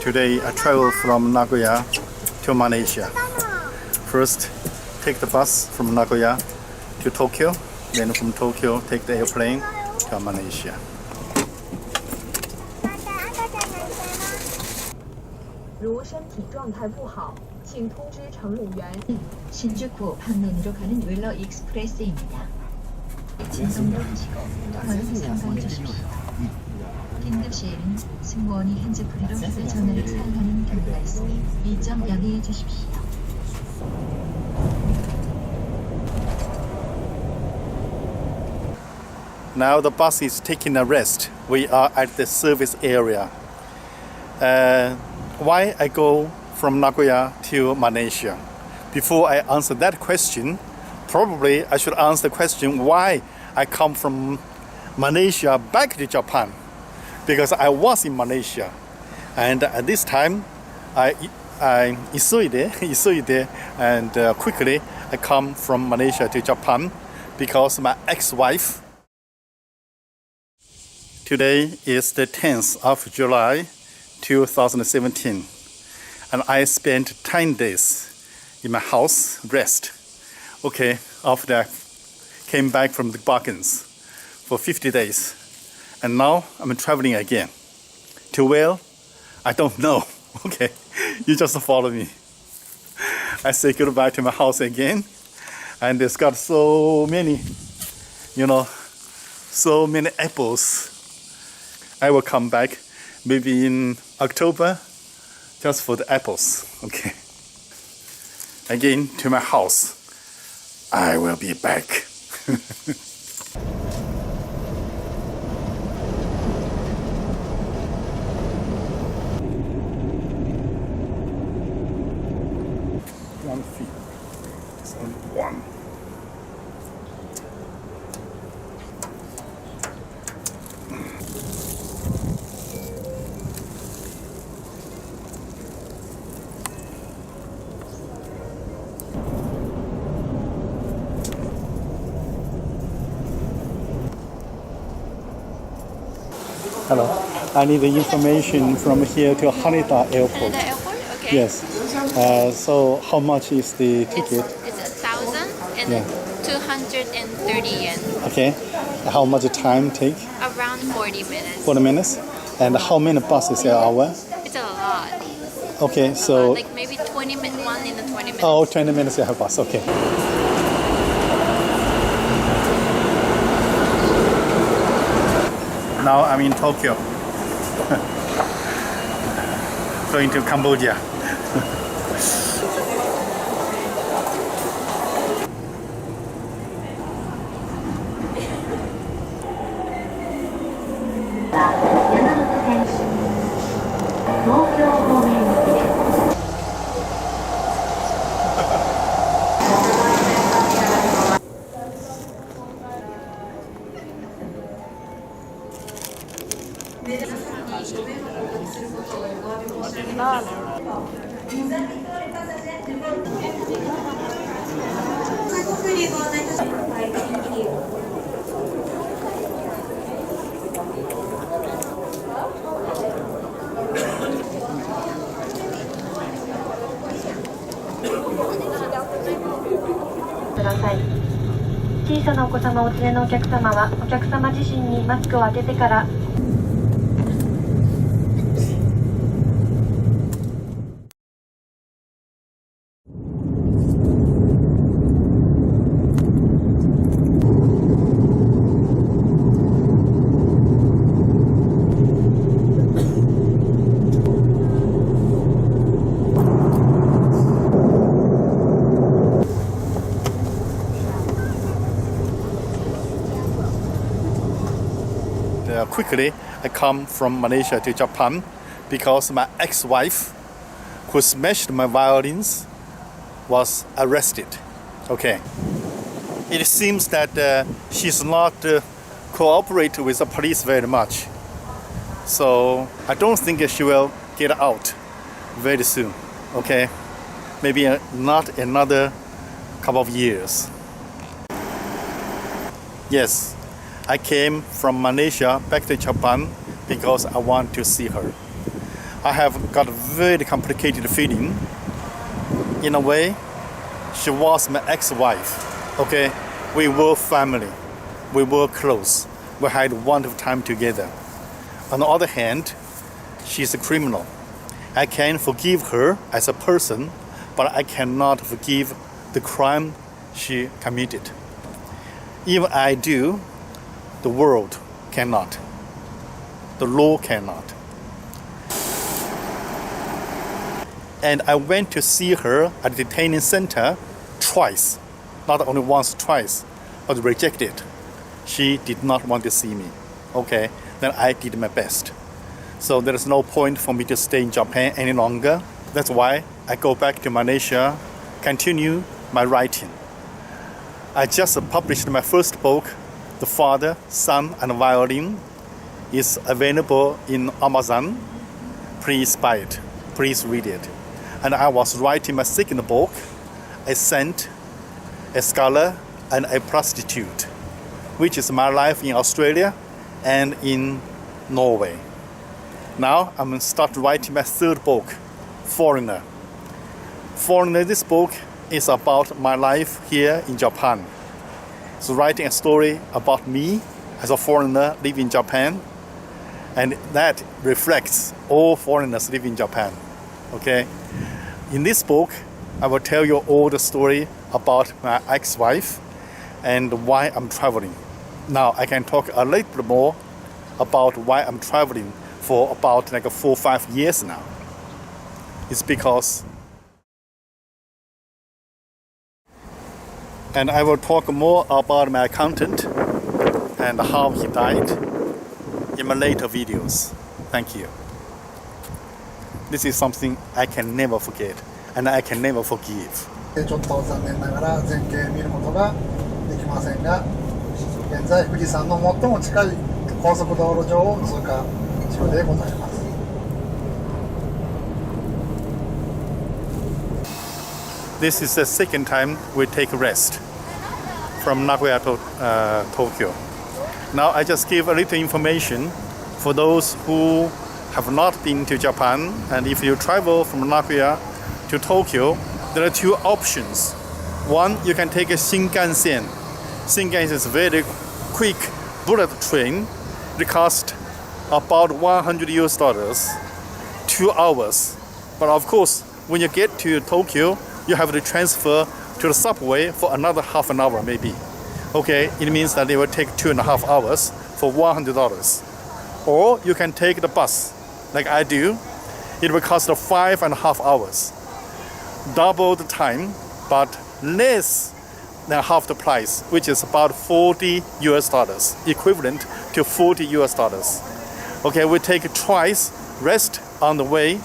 Today I travel from Nagoya to Malaysia. First, take the bus from Nagoya to Tokyo. Then from Tokyo, take the airplane to Malaysia. 如身体状态不好，请通知乘务员。 신주쿠 방면으로 가는 웰러 익스프레스입니다. 진동도 하시고 통화를 삼가해 주십시오. 긴급 시에는 승무원이 핸즈프리로 휴대전화를 사용하는 경우가 있으니 이 점 양해해 주십시오. Now the bus is taking a rest. We are at the service area. Why I go from Nagoya to Malaysia? Before I answer that question, probably I should answer the question why I come from Malaysia back to Japan. Because I was in Malaysia, and at this time I isuide and quickly I come from Malaysia to Japan because my ex-wife. Today is the 10th of July 2017, and I spent 10 days in my house rest. Okay, after I came back from the Balkans for 50 days. And now I'm traveling again. To where? I don't know. Okay, you just follow me. I say goodbye to my house again. And it's got so many, so many apples. I will come back maybe in October just for the apples. Okay. Again to my house. I will be back. One. Hello, I need the information from here to Haneda Airport. Haneda Airport? Okay. Yes. So how much is the ticket? It's 1,230 yen. Okay. How much time take? Around 40 minutes. 40 minutes. And how many buses an hour? It's a lot. Okay, so Like maybe 20 minutes, one in the 20 minutes. 20 minutes you have bus. Okay. Now I'm in Tokyo. Going to Cambodia.ください。小さなお子様をお連れのお客様はお客様自身にマスクを当ててから。Quickly, I come from Malaysia to Japan because my ex-wife, who smashed my violins, was arrested. Okay. It seems that she's not cooperate with the police very much. So I don't think she will get out very soon. Okay. Maybe not another couple of years. Yes. I came from Malaysia back to Japan because I want to see her. I have got a very complicated feeling. In a way, she was my ex-wife. Okay, we were family, we were close, we had wonderful time together. On the other hand, she's a criminal. I can forgive her as a person, but I cannot forgive the crime she committed. Even I do, the world cannot. The law cannot. And I went to see her at the detaining center twice. Not only once, twice, but rejected. She did not want to see me. Okay, then I did my best. So there is no point for me to stay in Japan any longer. That's why I go back to Malaysia, continue my writing. I just published my first book, The Father, Son, and Violin. It's available in Amazon. Please buy it. Please read it. And I was writing my second book, A Saint, a Scholar, and a Prostitute, which is my life in Australia and in Norway. Now I'm going to start writing my third book, Foreigner. Foreigner, this book is about my life here in Japan. So writing a story about me as a foreigner living in Japan, and that reflects all foreigners living in Japan. Okay? In this book, I will tell you all the story about my ex-wife and why I'm traveling. Now I can talk a little bit more about why I'm traveling for about 4 or 5 years now. It's because, and I will talk more about my accountant and how he died in my later videos. Thank you. This is something I can never forget and I can never forgive. ちょっと残念ながら全景見ることができませんが、現在富士山の最も近い高速道路上を通過中でございます。This is the second time we take a rest from Nagoya to Tokyo. Now I just give a little information for those who have not been to Japan, and if you travel from Nagoya to Tokyo, there are two options. One, you can take a Shinkansen. Shinkansen is a very quick bullet train. It costs about $100, 2 hours. But of course, when you get to Tokyo, you have to transfer to the subway for another half an hour maybe. Okay, it means that it will take 2.5 hours for $100. Or you can take the bus, like I do. It will cost 5.5 hours. Double the time, but less than half the price, which is about $40, equivalent to $40. Okay, we take twice rest on the way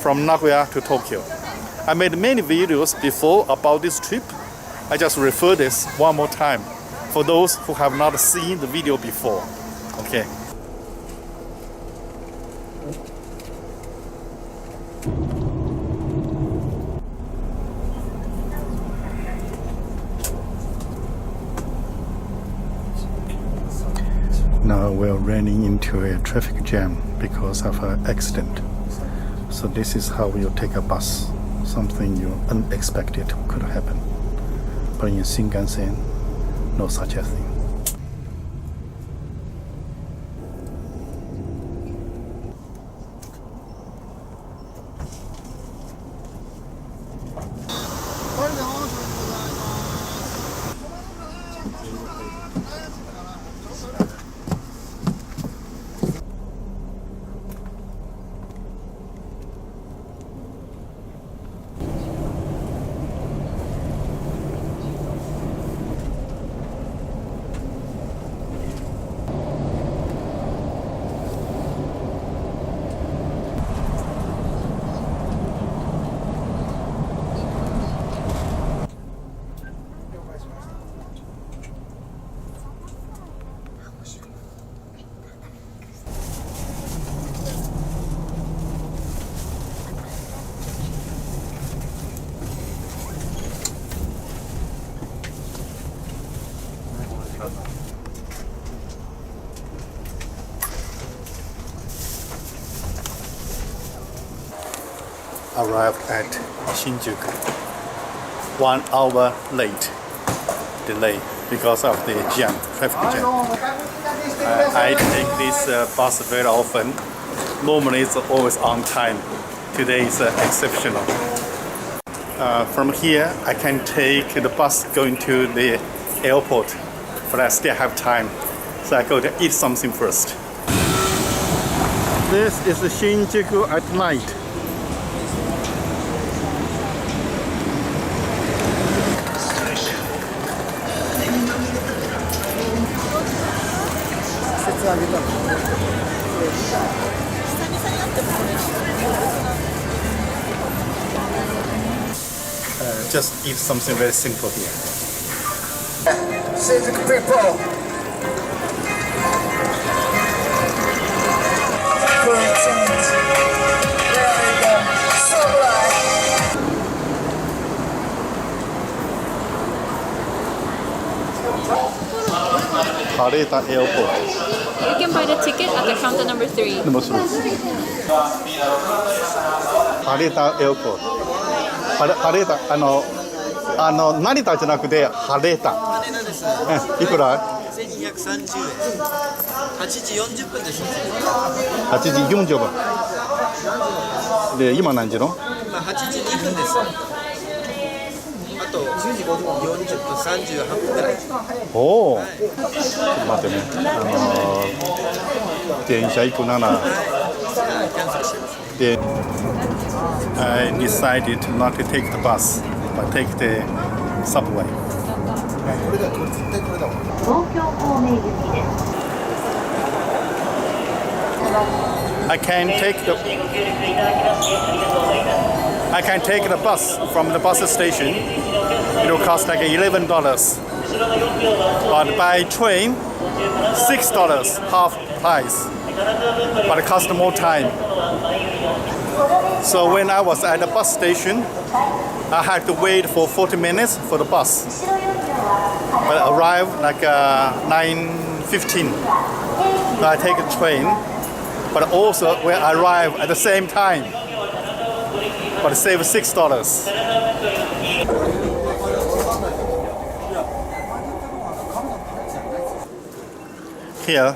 from Nagoya to Tokyo. I made many videos before about this trip. I just refer this one more time for those who have not seen the video before. Okay. Now we're running into a traffic jam because of an accident. So this is how you take a bus. Something unexpected could happen. But in Shinkansen, no such a thing. arrived at Shinjuku. 1 hour late delay because of the jam, traffic jam. I take this bus very often. Normally it's always on time. Today is exceptional. From here I can take the bus going to the airport, but I still have time, so I go to eat something first. This is Shinjuku at night. Just eat something very simple here. Shinjuku people. Hareta Airport. You can buy the ticket at the counter number 3. もしもし。羽田エアポート。羽田成田じゃなくて羽田。いくら1230円。8時40分です。？8時40分。で今何時の？今8時2分です。あと10時40分38分ぐらい。おお。ちょっと待ってね。電車行くなら。で、I decided not to take the bus, but take the subway. これだ、これ絶対これだわ。東京方面行きです。I can take the bus from the bus station. It will cost like $11. But by train, $6, half price. But it costs more time. So when I was at the bus station, I had to wait for 40 minutes for the bus. But I arrived like 9:15. So I take a train. But also when I arrive at the same time, but save $6. Here,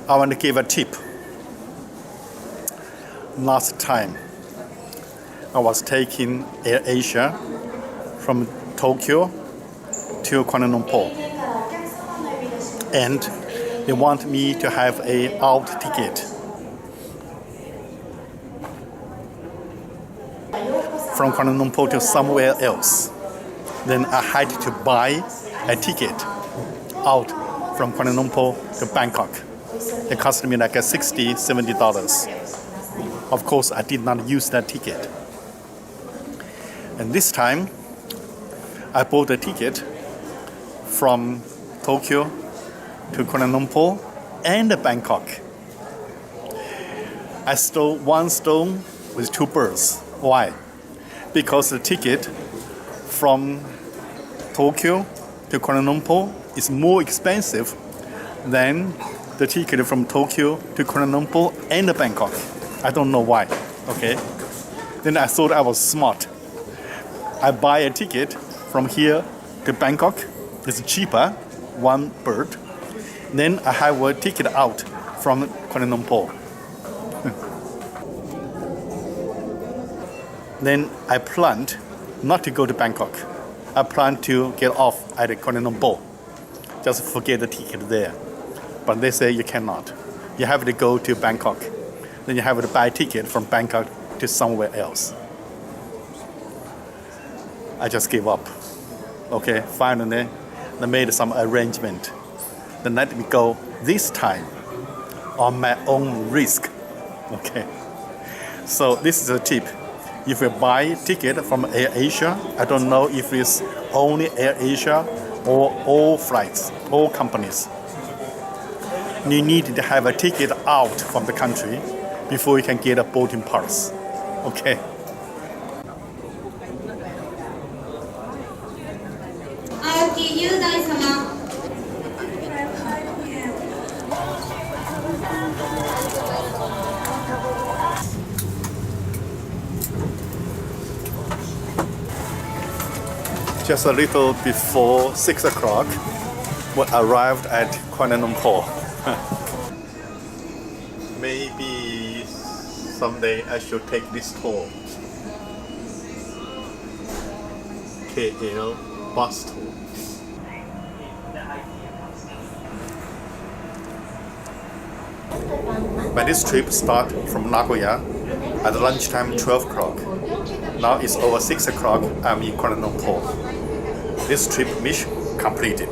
I want to give a tip. Last time, I was taking Air Asia from Tokyo to Kuala Lumpur, and they want me to have a out ticket. From Kuala Lumpur to somewhere else. Then I had to buy a ticket out from Kuala Lumpur to Bangkok. It cost me like $60, $70. Of course, I did not use that ticket. And this time, I bought a ticket from Tokyo to Kuala Lumpur and Bangkok. I stole one stone with two birds. Why? Because the ticket from Tokyo to Kuala Lumpur is more expensive than the ticket from Tokyo to Kuala Lumpur and Bangkok. I don't know why. Okay. Then I thought I was smart. I buy a ticket from here to Bangkok. It's cheaper, one bird. Then I have a ticket out from Kuala Lumpur. Then I planned not to go to Bangkok. I planned to get off at Kuala Lumpur. Just forget the ticket there. But they say you cannot. You have to go to Bangkok. Then you have to buy a ticket from Bangkok to somewhere else. I just gave up. Okay, finally, they made some arrangement. Then let me go this time on my own risk. Okay. So this is a tip. If you buy a ticket from Air Asia, I don't know if it's only Air Asia or all flights, all companies. You need to have a ticket out from the country before you can get a boarding pass. Okay. just a little before 6 o'clock, we arrived at Kuala Lumpur. Maybe someday I should take this tour. KL bus tour. But this trip start from Nagoya at lunchtime 12 o'clock. Now it's over 6 o'clock. I'm in Kuala Lumpur. This trip mission completed.